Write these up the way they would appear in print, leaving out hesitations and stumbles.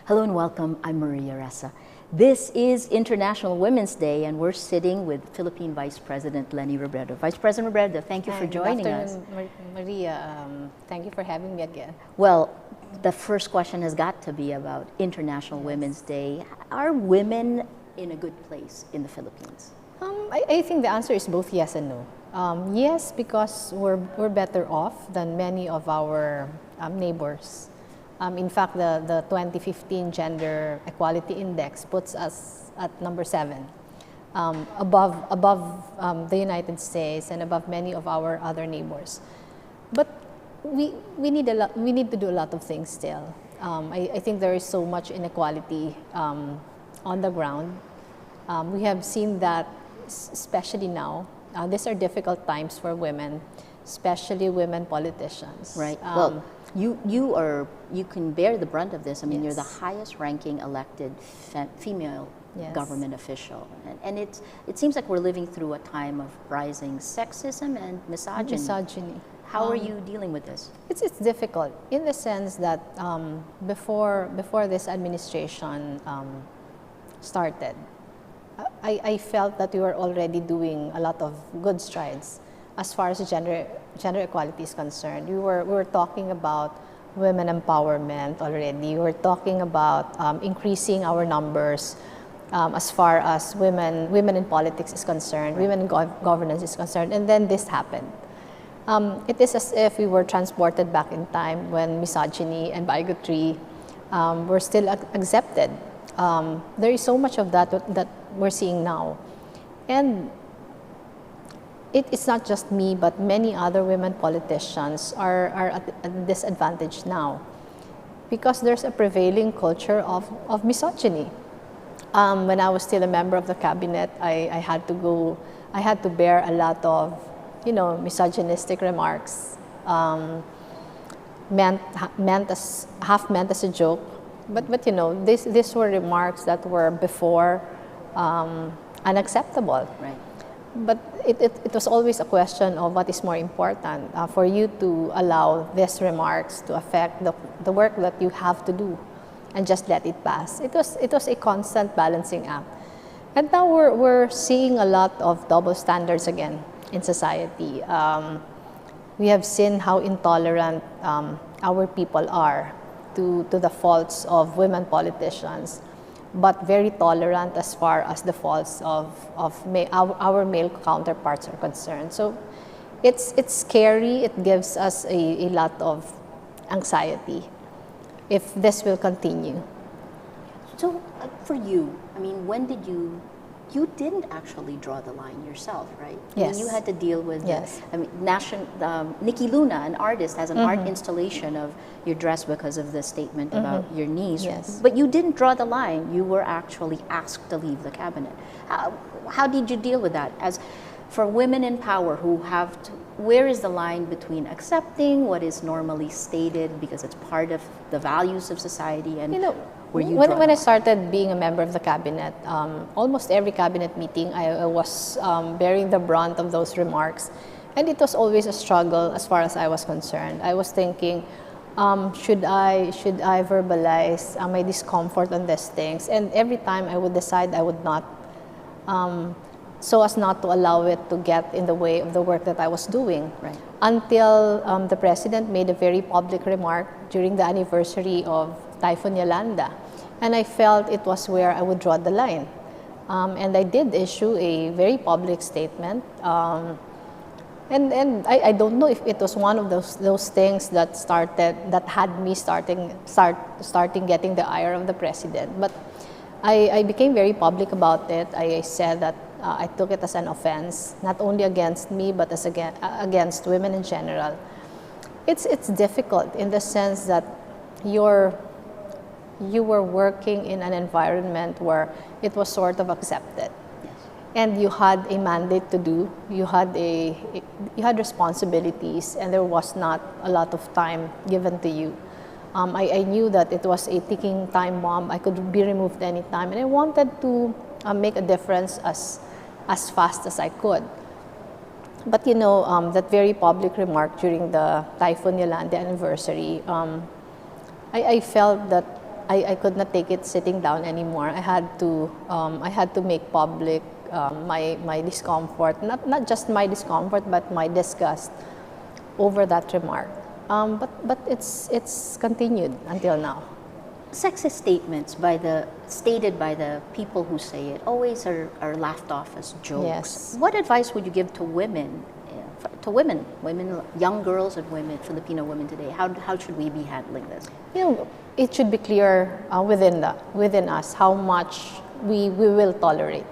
Hello and welcome. I'm Maria Ressa. This is International Women's Day, and we're sitting with Philippine Vice President Leni Robredo. Vice President Robredo, thank you for joining us. Maria. Thank you for having me again. Well, the first question has got to be about International Women's Day. Are women in a good place in the Philippines? I think the answer is both yes and no. Yes, because we're better off than many of our neighbors. In fact, the 2015 Gender Equality Index puts us at number 7, above the United States and above many of our other neighbors. But we need to do a lot of things still. I think there is so much inequality on the ground. We have seen that, especially now. These are difficult times for women, especially women politicians. Right. Well, you can bear the brunt of this. I mean, Yes. you're the highest ranking elected female government official. And it seems like we're living through a time of rising sexism and misogyny. How are you dealing with this? It's difficult in the sense that before this administration started, I felt that we were already doing a lot of good strides as far as gender equality is concerned. We were talking about women empowerment already. We were talking about increasing our numbers as far as women in politics is concerned, women in governance is concerned, and then this happened. It is as if we were transported back in time when misogyny and bigotry were still accepted. There is so much of that we're seeing now. And it's not just me, but many other women politicians are at a disadvantage now because there's a prevailing culture of misogyny. When I was still a member of the cabinet, I had to bear a lot of, misogynistic remarks, half meant as a joke, but these were remarks that were before unacceptable. Right. But it was always a question of what is more important for you to allow these remarks to affect the work that you have to do and just let it pass. It was a constant balancing act. And now we're seeing a lot of double standards again in society. We have seen how intolerant our people are to the faults of women politicians, but very tolerant as far as the faults of our male counterparts are concerned. So it's scary. It gives us a lot of anxiety if this will continue. So for you, I mean, when did you didn't actually draw the line yourself, right? I Yes. mean, you had to deal with, Yes. Nikki Luna, an artist, has an art installation of your dress because of the statement about your knees. Yes. But you didn't draw the line. You were actually asked to leave the cabinet. How did you deal with that? As for women in power who have to, where is the line between accepting what is normally stated because it's part of the values of society and when I started being a member of the cabinet, almost every cabinet meeting I was bearing the brunt of those remarks, and it was always a struggle as far as I was concerned. I was thinking, should I verbalize my discomfort on these things? And every time I would decide I would not, so as not to allow it to get in the way of the work that I was doing. Right. Until the president made a very public remark during the anniversary of Typhoon Yolanda. And I felt it was where I would draw the line. And I did issue a very public statement. And I don't know if it was one of those things that had me starting getting the ire of the president. But I became very public about it. I said that I took it as an offense, not only against me, but as against women in general. It's difficult in the sense that you were working in an environment where it was sort of accepted. Yes. And you had a mandate to do, you had responsibilities, and there was not a lot of time given to you. I knew that it was a ticking time bomb. I could be removed anytime, and I wanted to make a difference as fast as I could. But that very public remark during the Typhoon Yolanda anniversary, I felt that I could not take it sitting down anymore. I had to make public my discomfort, not just my discomfort, but my disgust over that remark. But it's continued until now. Sexist statements stated by the people who say it always are laughed off as jokes. Yes. What advice would you give to women, young girls and women, Filipino women today? How should we be handling this? It should be clear within us how much we will tolerate.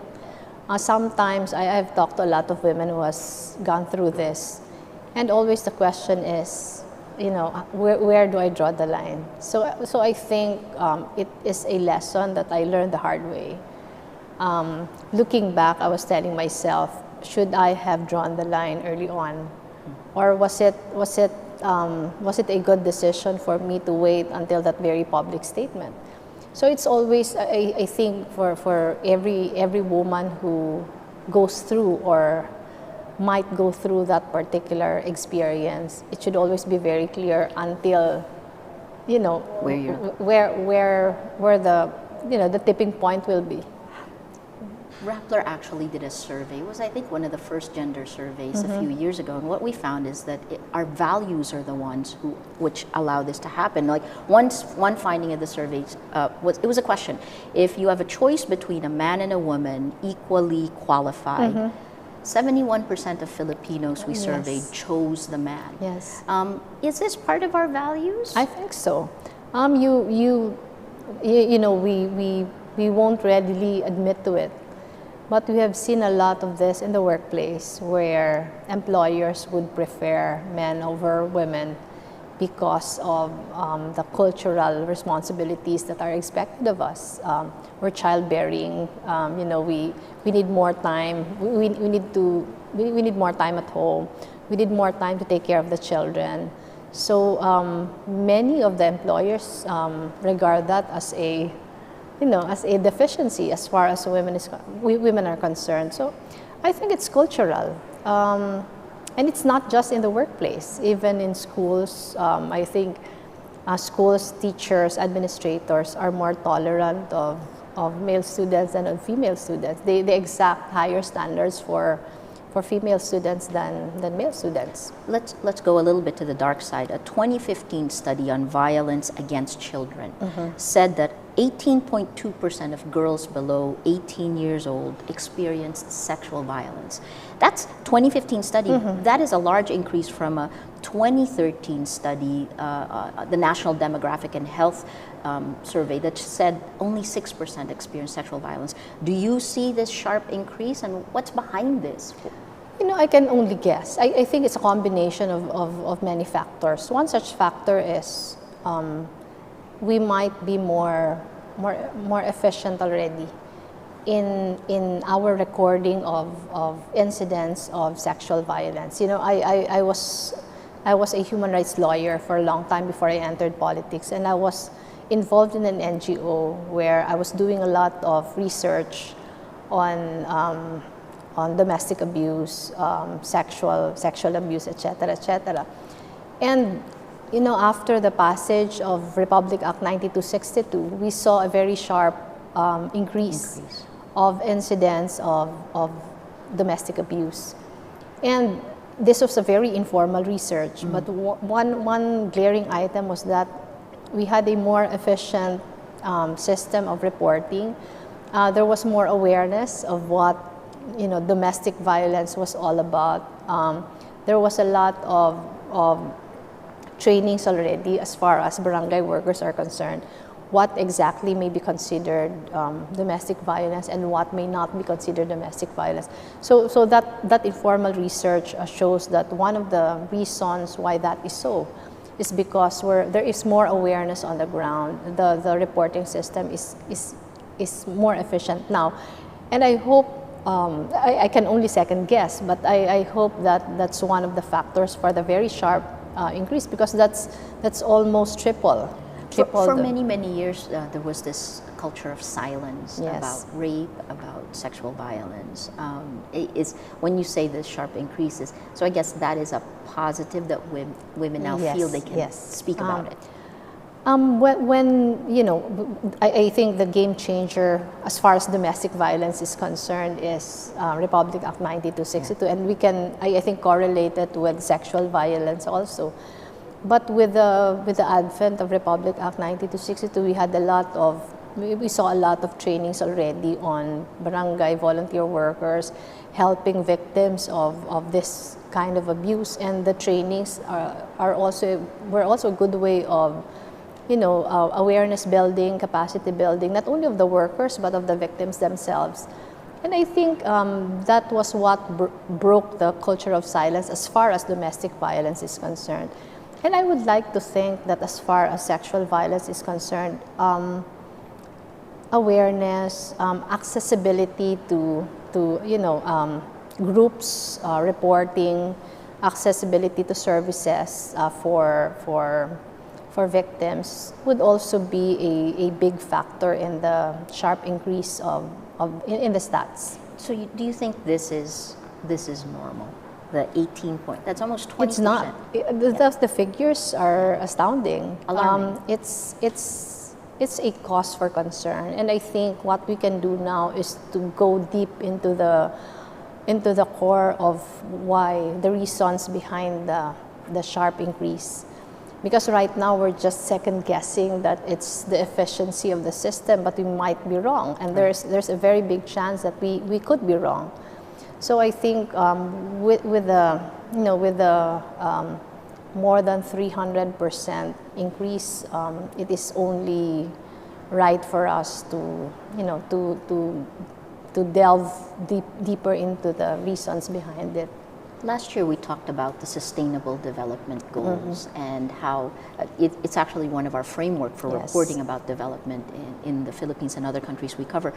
Sometimes I've talked to a lot of women who has gone through this, and always the question is, where do I draw the line? So I think it is a lesson that I learned the hard way. Looking back, I was telling myself, should I have drawn the line early on, or was it a good decision for me to wait until that very public statement? So it's always, I think, for every woman who goes through or might go through that particular experience, it should always be very clear until, where the tipping point will be. Rappler actually did a survey. It was, I think, one of the first gender surveys a few years ago. And what we found is that our values are the ones which allow this to happen. Like one finding of the survey was a question: if you have a choice between a man and a woman equally qualified, 71% of Filipinos we surveyed chose the man. Yes. Is this part of our values? I think so. We won't readily admit to it, but we have seen a lot of this in the workplace where employers would prefer men over women because of the cultural responsibilities that are expected of us. We're childbearing. We need more time. We need more time at home. We need more time to take care of the children. So many of the employers regard that as a deficiency as far as women are concerned. So I think it's cultural. And it's not just in the workplace, even in schools. I think schools, teachers, administrators are more tolerant of male students than of female students. They exact higher standards for female students than male students. Let's go a little bit to the dark side. A 2015 study on violence against children said that 18.2% of girls below 18 years old experienced sexual violence. That's 2015 study. That is a large increase from a 2013 study, the National Demographic and Health Survey, that said only 6% experienced sexual violence. Do you see this sharp increase, and what's behind this? I can only guess. I think it's a combination of many factors. One such factor is we might be more efficient already in our recording of incidents of sexual violence. I was a human rights lawyer for a long time before I entered politics, and I was involved in an NGO where I was doing a lot of research on domestic abuse, sexual abuse, etc., etc. And after the passage of Republic Act 9262, we saw a very sharp increase of incidents of domestic abuse. And this was a very informal research, but one glaring item was that we had a more efficient system of reporting. There was more awareness of what domestic violence was all about. There was a lot of trainings already as far as barangay workers are concerned. What exactly may be considered domestic violence and what may not be considered domestic violence. So that informal research shows that one of the reasons why that is so is because there is more awareness on the ground. The reporting system is more efficient now. And I hope, I can only second guess, but I hope that's one of the factors for the very sharp increase, because that's almost triple. For many years, there was this culture of silence about rape, about sexual violence. When you say this sharp increases, so I guess that is a positive that women now feel they can speak about it. I think the game changer as far as domestic violence is concerned is Republic Act 9262, and we can, I think, correlate it with sexual violence also. But with the advent of Republic Act 9262, we saw a lot of trainings already on barangay volunteer workers helping victims of this kind of abuse, and the trainings were also a good way of awareness building, capacity building, not only of the workers but of the victims themselves. And I think that was what broke the culture of silence as far as domestic violence is concerned. And I would like to think that as far as sexual violence is concerned, awareness, accessibility to groups reporting, accessibility to services for victims would also be a big factor in the sharp increase in the stats. So do you think this is normal? The 18 point, that's almost 20%. It's not. The figures are astounding. Alarming. It's a cause for concern, and I think what we can do now is to go deep into the core of why the reasons behind the sharp increase. Because right now we're just second guessing that it's the efficiency of the system, but we might be wrong, and there's a very big chance that we could be wrong. So I think with the more than 300% increase, it is only right for us to delve deeper into the reasons behind it. Last year we talked about the Sustainable Development Goals and how it's actually one of our framework for reporting about development in the Philippines and other countries we cover.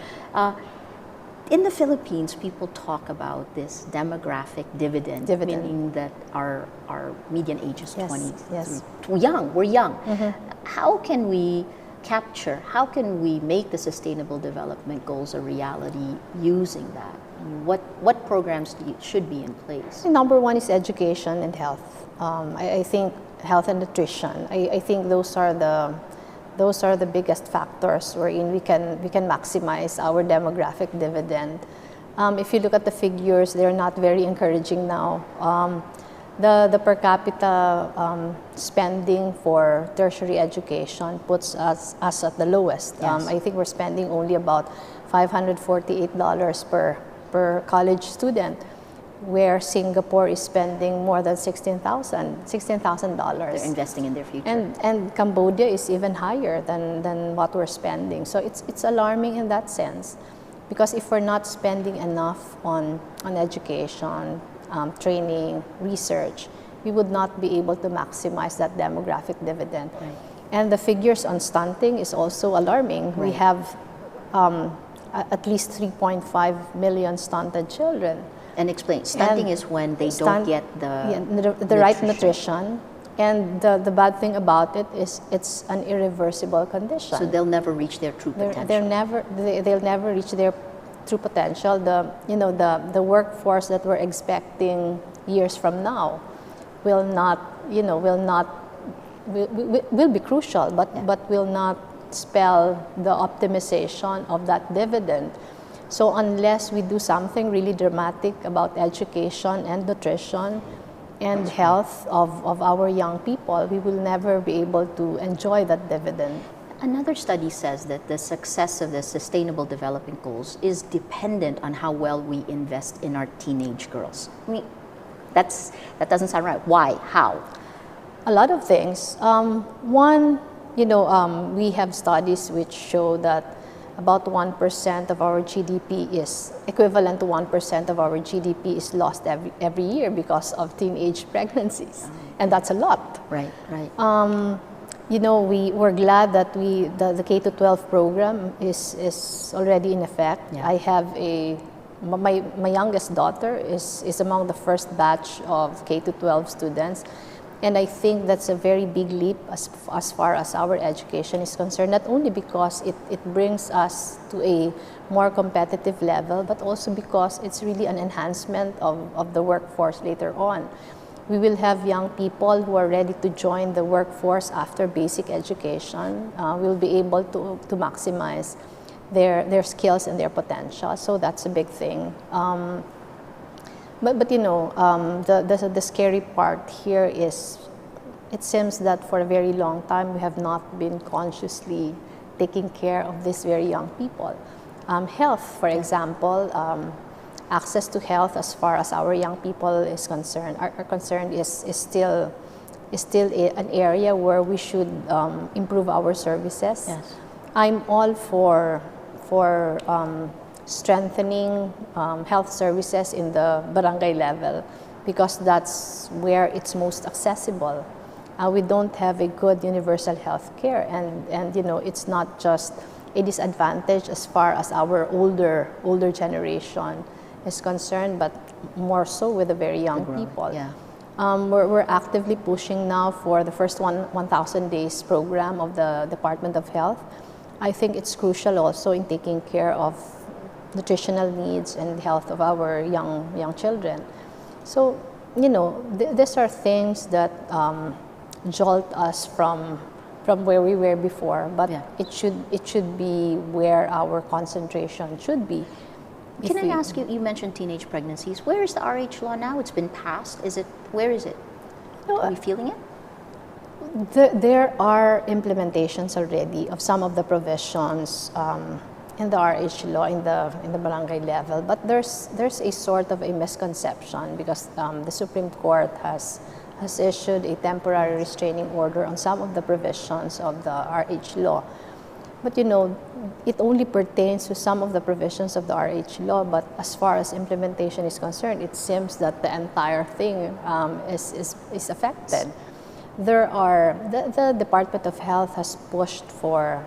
In the Philippines, people talk about this demographic dividend. Meaning that our median age is 20. Yes. Young, we're young. How can we make the Sustainable Development Goals a reality using that? What programs should be in place? Number one is education and health. I think health and nutrition. I think those are the biggest factors wherein we can maximize our demographic dividend. If you look at the figures, they're not very encouraging now. The per capita spending for tertiary education puts us at the lowest. Yes. I think we're spending only about $548 per college student, where Singapore is spending more than $16,000. They're investing in their future. And Cambodia is even higher than what we're spending. So it's alarming in that sense, because if we're not spending enough on education, training, research, we would not be able to maximize that demographic dividend. Right. And the figures on stunting is also alarming. Right. We have at least 3.5 million stunted children. And explain, stunting is when they don't get the right nutrition. And the bad thing about it is it's an irreversible condition. So they'll never reach their true potential. They'll never reach their true potential. The workforce that we're expecting years from now will be crucial, but will not spell the optimization of that dividend. So unless we do something really dramatic about education and nutrition and health of our young people, we will never be able to enjoy that dividend. Another study says that the success of the Sustainable Development Goals is dependent on how well we invest in our teenage girls. I mean, that doesn't sound right. Why? How? A lot of things. One, we have studies which show that about 1% of our GDP is equivalent to 1% of our GDP is lost every year because of teenage pregnancies, and that's a lot. Right. We're glad that the K-12 program is already in effect. Yeah. I have my youngest daughter is among the first batch of K-12 students. And I think that's a very big leap as far as our education is concerned, not only because it brings us to a more competitive level, but also because it's really an enhancement of the workforce later on. We will have young people who are ready to join the workforce after basic education. We'll be able to maximize their skills and their potential. So that's a big thing. But you know, the scary part here is it seems that for a very long time we have not been consciously taking care of these very young people. Health, for example, access to health as far as our young people is concerned, are concerned is still an area where we should improve our services. Yes. I'm all for strengthening health services in the barangay level because that's where it's most accessible. We don't have a good universal health care, and you know, it's not just a disadvantage as far as our older generation is concerned, but more so with the very young people. Yeah. We're actively pushing now for the first 1,000 days program of the Department of Health. I think it's crucial also in taking care of nutritional needs and health of our young children. So, you know, these are things that jolt us from where we were before, but Yeah. it should be where our concentration should be. Can I ask you, you mentioned teenage pregnancies. Where is the RH law now? It's been passed. Where is it? No, Are we feeling it? There are implementations already of some of the provisions in the RH law in the barangay level, but there's a sort of a misconception because the Supreme Court has issued a temporary restraining order on some of the provisions of the RH law. But you know, it only pertains to some of the provisions of the RH law, but as far as implementation is concerned, it seems that the entire thing is affected. The Department of Health has pushed for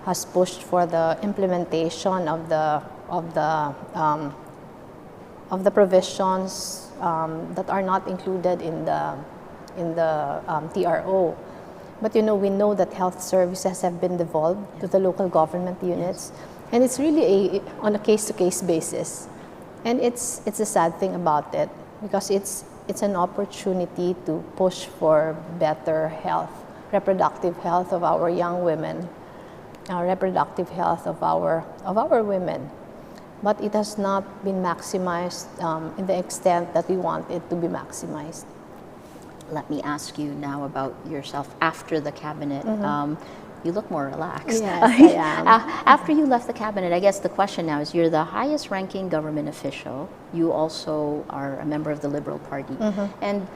the implementation of the provisions that are not included in the TRO. But you know, we know that health services have been devolved to the local government units, and it's really on a case-to-case basis. And it's a sad thing about it because it's an opportunity to push for better health, reproductive health of our young women, reproductive health of our women. But it has not been maximized in the extent that we want it to be maximized. Let me ask you now about yourself after the cabinet. You look more relaxed. Yes, I am. After you left the cabinet, I guess the question now is, you're the highest ranking government official. You also are a member of the Liberal Party. And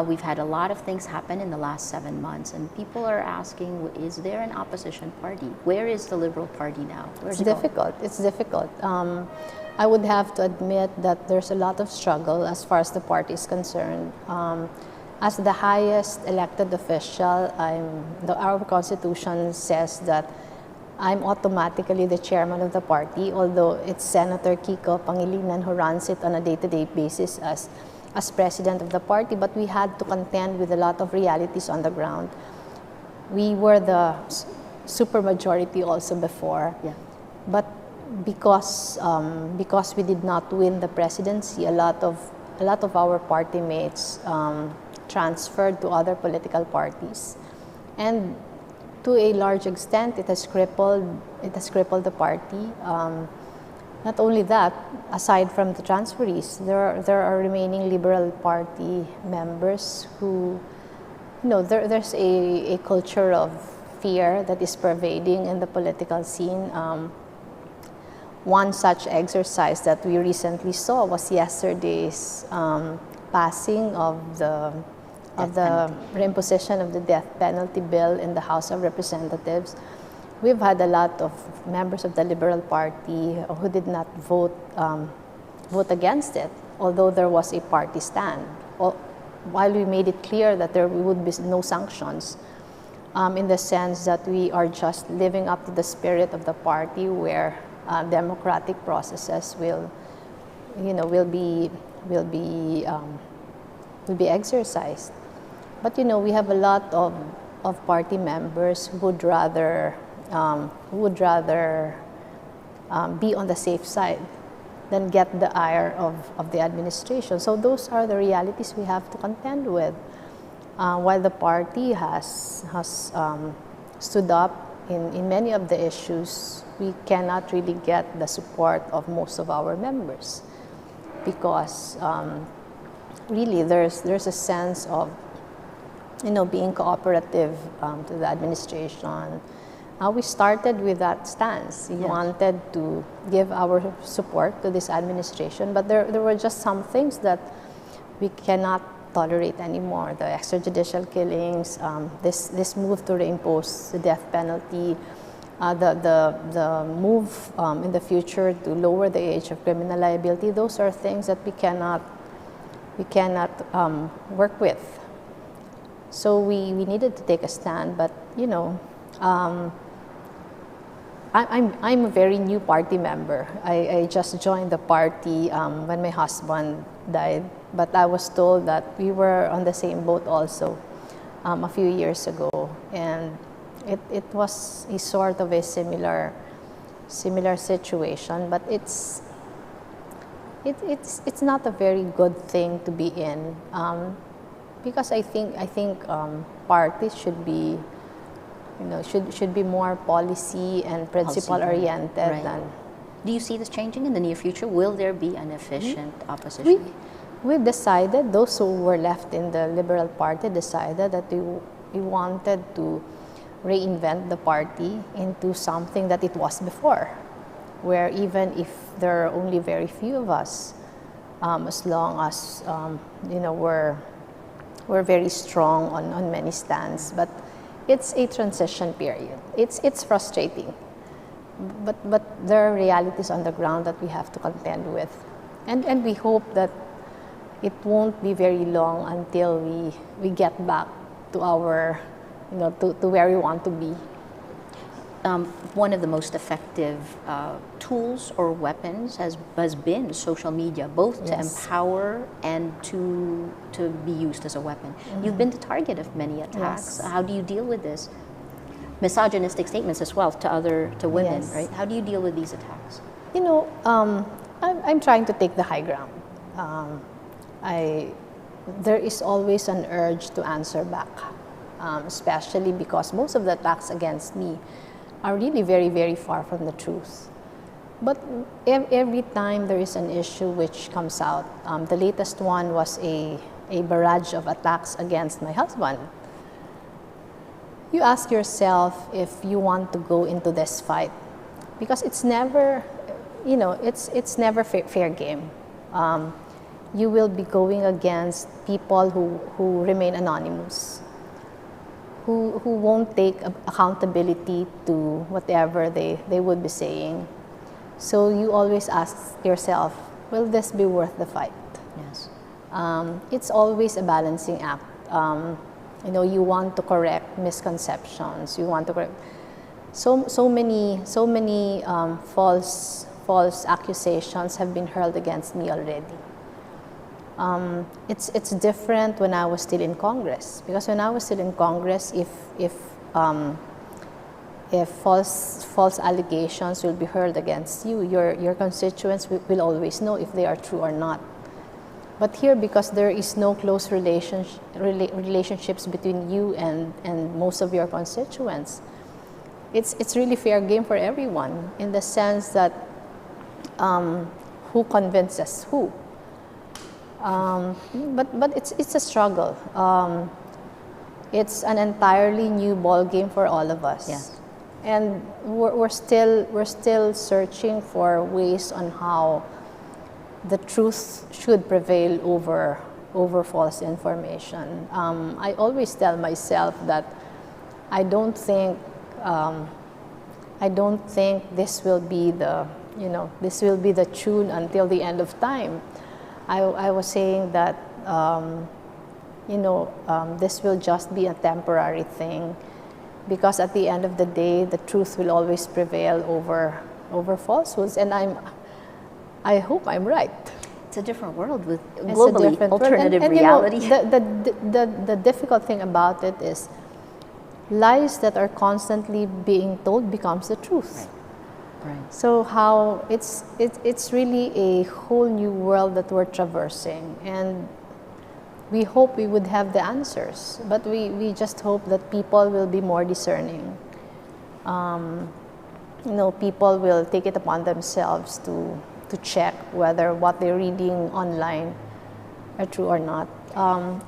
we've had a lot of things happen in the last 7 months, and people are asking, is there an opposition party? Where is the Liberal Party now? Where's it going? It's difficult. I would have to admit that there's a lot of struggle as far as the party is concerned. As the highest elected official, our constitution says that I'm automatically the chairman of the party, although it's Senator Kiko Pangilinan who runs it on a day-to-day basis as president of the party, but we had to contend with a lot of realities on the ground. We were the supermajority also before, but because we did not win the presidency, a lot of our party mates transferred to other political parties, and to a large extent, it has crippled the party. Not only that, aside from the transferees, there are remaining Liberal Party members who, you know, there's a culture of fear that is pervading in the political scene. One such exercise that we recently saw was yesterday's passing of the reimposition of the death penalty bill in the House of Representatives. We've had a lot of members of the Liberal Party who did not vote against it, although there was a party stand. While we made it clear that there would be no sanctions, in the sense that we are just living up to the spirit of the party, where democratic processes will be exercised. But you know, we have a lot of party members who would rather be on the safe side then get the ire of the administration. So those are the realities we have to contend with. While the party has stood up in many of the issues, we cannot really get the support of most of our members because really there's a sense of being cooperative to the administration. We started with that stance. We wanted to give our support to this administration, but there were just some things that we cannot tolerate anymore. The extrajudicial killings, this move to reimpose the death penalty, the move in the future to lower the age of criminal liability. Those are things that we cannot work with. So we needed to take a stand, but I'm a very new party member. I just joined the party when my husband died, but I was told that we were on the same boat also a few years ago, and it was a sort of a similar situation, but it's not a very good thing to be in, because I think parties should be should be more policy and principle oriented than. Do you see this changing in the near future? Will there be an efficient opposition? We decided, those who were left in the Liberal Party decided that we wanted to reinvent the party into something that it was before, where even if there are only very few of us, as long as we're very strong on many stands, but it's a transition period. It's frustrating, but there are realities on the ground that we have to contend with, and we hope that it won't be very long until we get back to our to where we want to be. One of the most effective tools or weapons has been social media, both to empower and to be used as a weapon. You've been the target of many attacks. How do you deal with this? Misogynistic statements as well to women, right? How do you deal with these attacks? I'm trying to take the high ground. There is always an urge to answer back, especially because most of the attacks against me are really very, very far from the truth. But every time there is an issue which comes out, the latest one was a barrage of attacks against my husband. You ask yourself if you want to go into this fight, because it's never, it's never fair game. You will be going against people who remain anonymous, who won't take accountability to whatever they would be saying. So you always ask yourself, will this be worth the fight? Yes. It's always a balancing act. You want to correct misconceptions. You want to correct so many false accusations have been hurled against me already. It's different when I was still in Congress, because when I was still in Congress, if false allegations will be hurled against you, your constituents will always know if they are true or not. But here, because there is no close relationships between you and most of your constituents, it's really fair game for everyone, in the sense that who convinces who. But it's a struggle. It's an entirely new ball game for all of us. Yes. And we're still searching for ways on how the truth should prevail over false information. I always tell myself that I don't think this will be the tune until the end of time. I was saying that this will just be a temporary thing, because at the end of the day, the truth will always prevail over falsehoods, and I hope I'm right. It's a different world with globally alternative reality. The difficult thing about it is lies that are constantly being told becomes the truth. Right. So how it's really a whole new world that we're traversing, and we hope we would have the answers, but we just hope that people will be more discerning. People will take it upon themselves to check whether what they're reading online are true or not.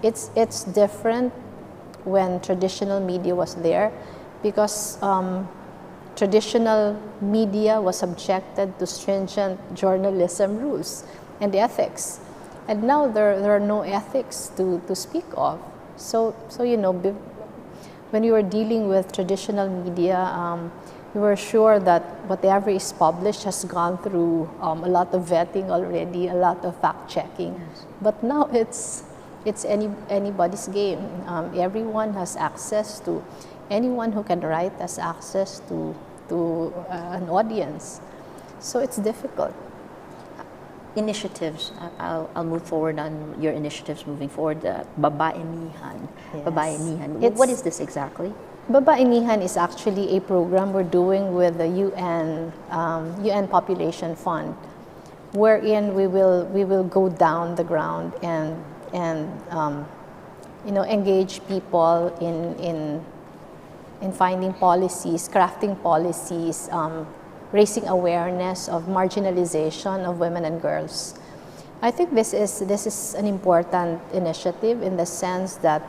It's different when traditional media was there, because traditional media was subjected to stringent journalism rules and ethics. And now there are no ethics to speak of. So when you are dealing with traditional media, you are sure that whatever is published has gone through a lot of vetting already, a lot of fact checking. Yes. But now it's anybody's game. Everyone has access to, anyone who can write has access to an audience. So it's difficult. Initiatives. I'll move forward on your initiatives moving forward. Babaenihan. Yes. Babaenihan. What is this exactly? Babaenihan is actually a program we're doing with the UN Population Fund, wherein we will go down the ground and engage people in finding policies, crafting policies, raising awareness of marginalization of women and girls. I think this is an important initiative in the sense that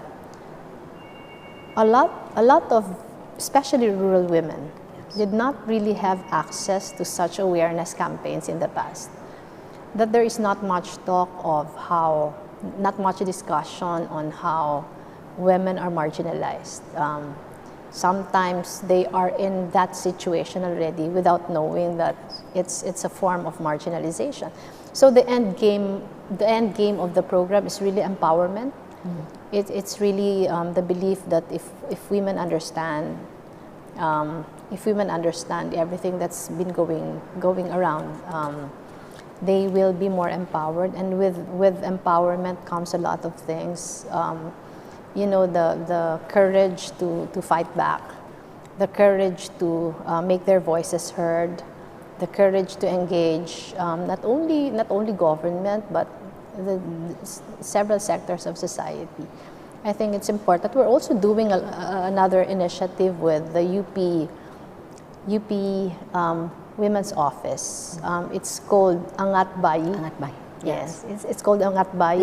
a lot of, especially rural women, did not really have access to such awareness campaigns in the past. That there is not much talk of not much discussion on how women are marginalized. Sometimes they are in that situation already without knowing that it's a form of marginalization. So the end game of the program is really empowerment. It's really the belief that if women understand everything that's been going around, they will be more empowered, and with empowerment comes a lot of things. The courage to fight back, the courage to make their voices heard, the courage to engage not only government but the several sectors of society. I think it's important. We're also doing another initiative with the UP Women's Office. It's called Angat Bay. Angat Bay. Yes, it's called Angat Bay.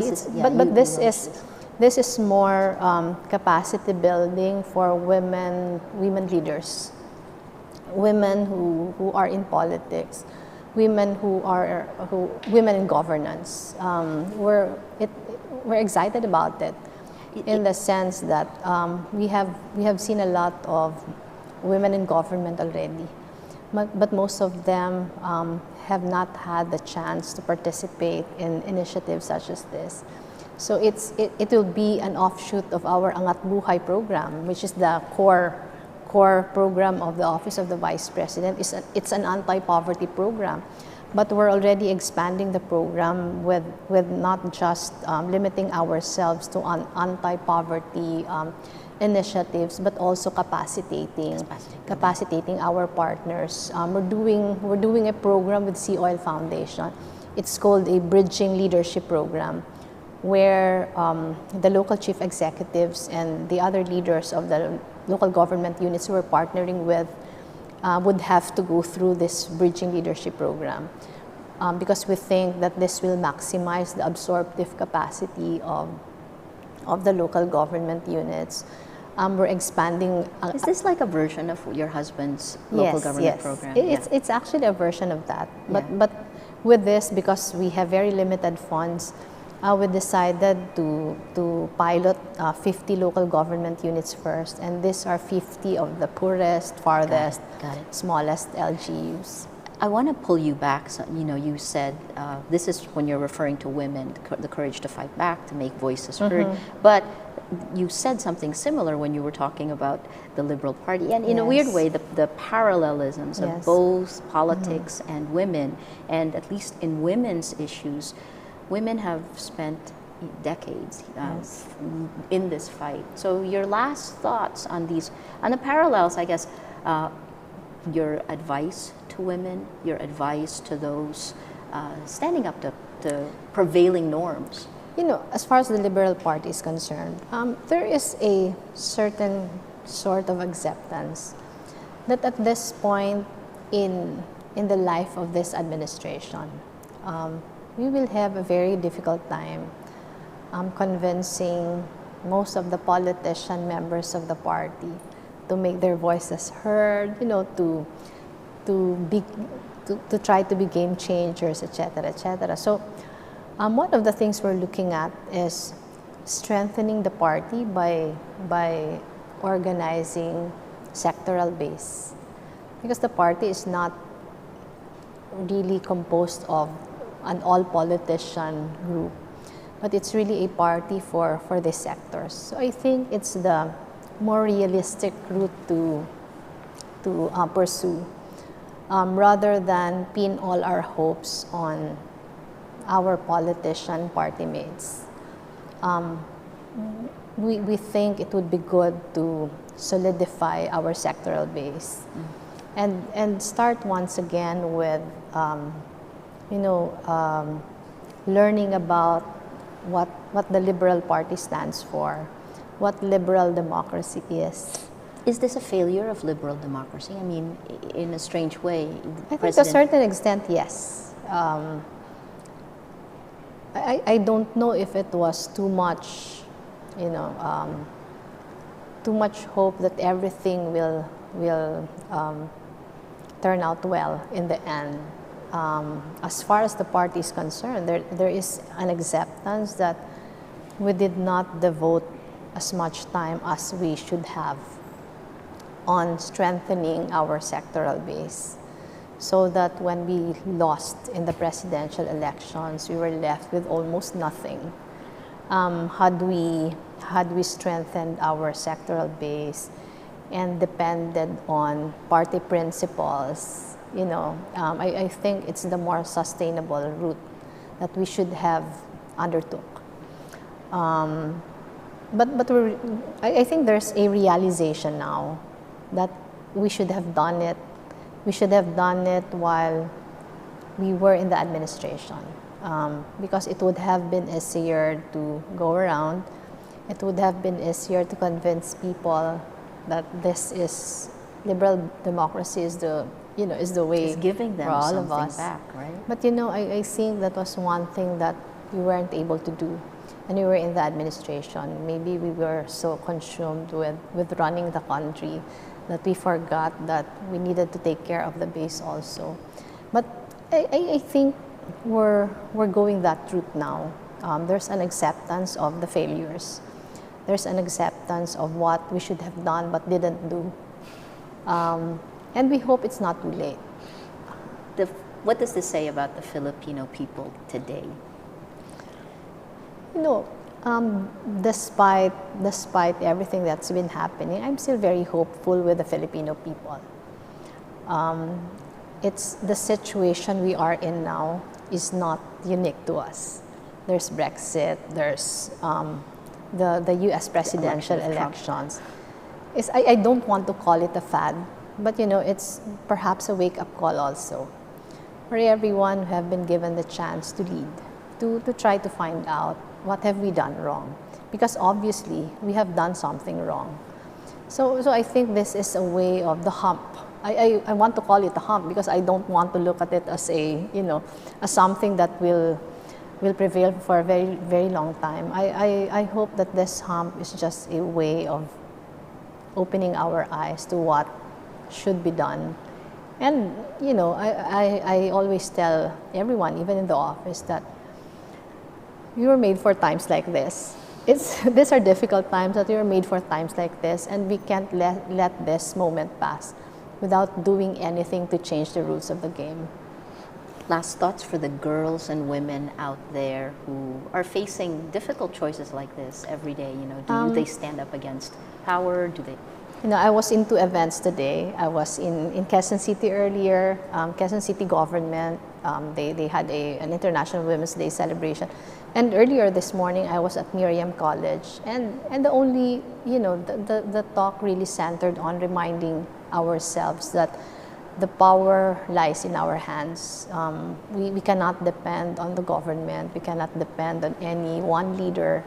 This is more capacity building for women leaders, women who are in politics, women women in governance. We're excited about it in the sense that we have seen a lot of women in government already, but most of them have not had the chance to participate in initiatives such as this. So it will be an offshoot of our Angat Buhay program, which is the core program of the Office of the Vice President. It's an anti-poverty program, but we're already expanding the program with not just limiting ourselves to anti-poverty initiatives, but also capacitating our partners. We're doing a program with Sea Oil Foundation. It's called a Bridging Leadership Program, where the local chief executives and the other leaders of the local government units we're partnering with would have to go through this Bridging Leadership Program, because we think that this will maximize the absorptive capacity of the local government units. We're expanding. Is this like a version of your husband's local government program? It's actually a version of that. But with this, because we have very limited funds, we decided to pilot 50 local government units first, and these are 50 of the poorest, farthest, smallest LGUs. I want to pull you back. So, you said this is when you're referring to women, the courage to fight back, to make voices heard. But you said something similar when you were talking about the Liberal Party, and in a weird way, the parallelisms of both politics and women, and at least in women's issues. Women have spent decades in this fight. So your last thoughts on the parallels, I guess, your advice to women, your advice to those standing up to prevailing norms? As far as the Liberal Party is concerned, there is a certain sort of acceptance that at this point in the life of this administration, we will have a very difficult time convincing most of the politician members of the party to make their voices heard, to try to be game changers, etc., etc. So, one of the things we're looking at is strengthening the party by organizing sectoral base, because the party is not really composed of an all-politician group, but it's really a party for these sectors. So I think it's the more realistic route to pursue, rather than pin all our hopes on our politician party mates. We think it would be good to solidify our sectoral base and start once again with learning about what the Liberal Party stands for, what liberal democracy is. Is this a failure of liberal democracy? I mean, in a strange way, I think to a certain extent, yes. I don't know if it was too much, too much hope that everything will turn out well in the end. As far as the party is concerned, there is an acceptance that we did not devote as much time as we should have on strengthening our sectoral base, so that when we lost in the presidential elections, we were left with almost nothing. Had we strengthened our sectoral base and depended on party principles, I think it's the more sustainable route that we should have undertook. But I think there's a realization now that we should have done it. We should have done it while we were in the administration, because it would have been easier to go around. It would have been easier to convince people that this is liberal democracy is the way. It's giving them for all of something us. back, right? But I think that was one thing that we weren't able to do, and we were in the administration. Maybe we were so consumed with running the country that we forgot that we needed to take care of the base also. But I think we're going that route now. There's an acceptance of the failures. There's an acceptance of what we should have done but didn't do. And we hope it's not too late. What does this say about the Filipino people today? Despite everything that's been happening, I'm still very hopeful with the Filipino people. It's the situation we are in now is not unique to us. There's Brexit, there's the U.S. presidential elections. I don't want to call it a fad, but it's perhaps a wake-up call also for everyone who have been given the chance to lead, to try to find out what have we done wrong, because obviously we have done something wrong. So I think this is a way of the hump. I want to call it a hump because I don't want to look at it as as something that will prevail for a very, very long time. I hope that this hump is just a way of opening our eyes to what should be done. And I always tell everyone, even in the office, that we were made for times like this. These are difficult times, that we were made for times like this, and we can't let this moment pass without doing anything to change the rules of the game. Last thoughts for the girls and women out there who are facing difficult choices like this every day. Do they stand up against power? Do they? I was in 2 events today. I was in Quezon City earlier. Quezon City government, they had an International Women's Day celebration. And earlier this morning, I was at Miriam College. And the only, the talk really centered on reminding ourselves that the power lies in our hands. We cannot depend on the government. We cannot depend on any one leader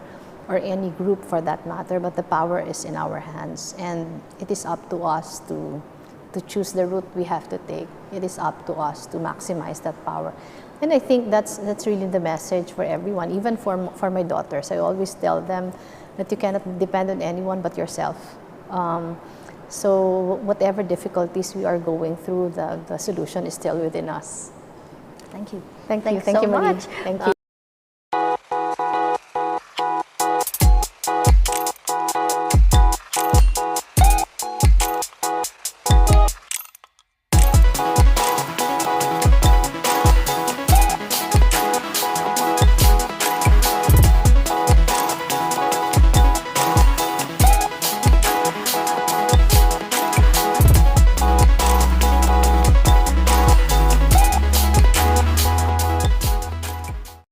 or any group for that matter, but the power is in our hands. And it is up to us to choose the route we have to take. It is up to us to maximize that power. And I think that's really the message for everyone, even for my daughters. I always tell them that you cannot depend on anyone but yourself. So whatever difficulties we are going through, the solution is still within us. Thank you. Thank you. Thanks Thank so you, Marie. much. Thank you.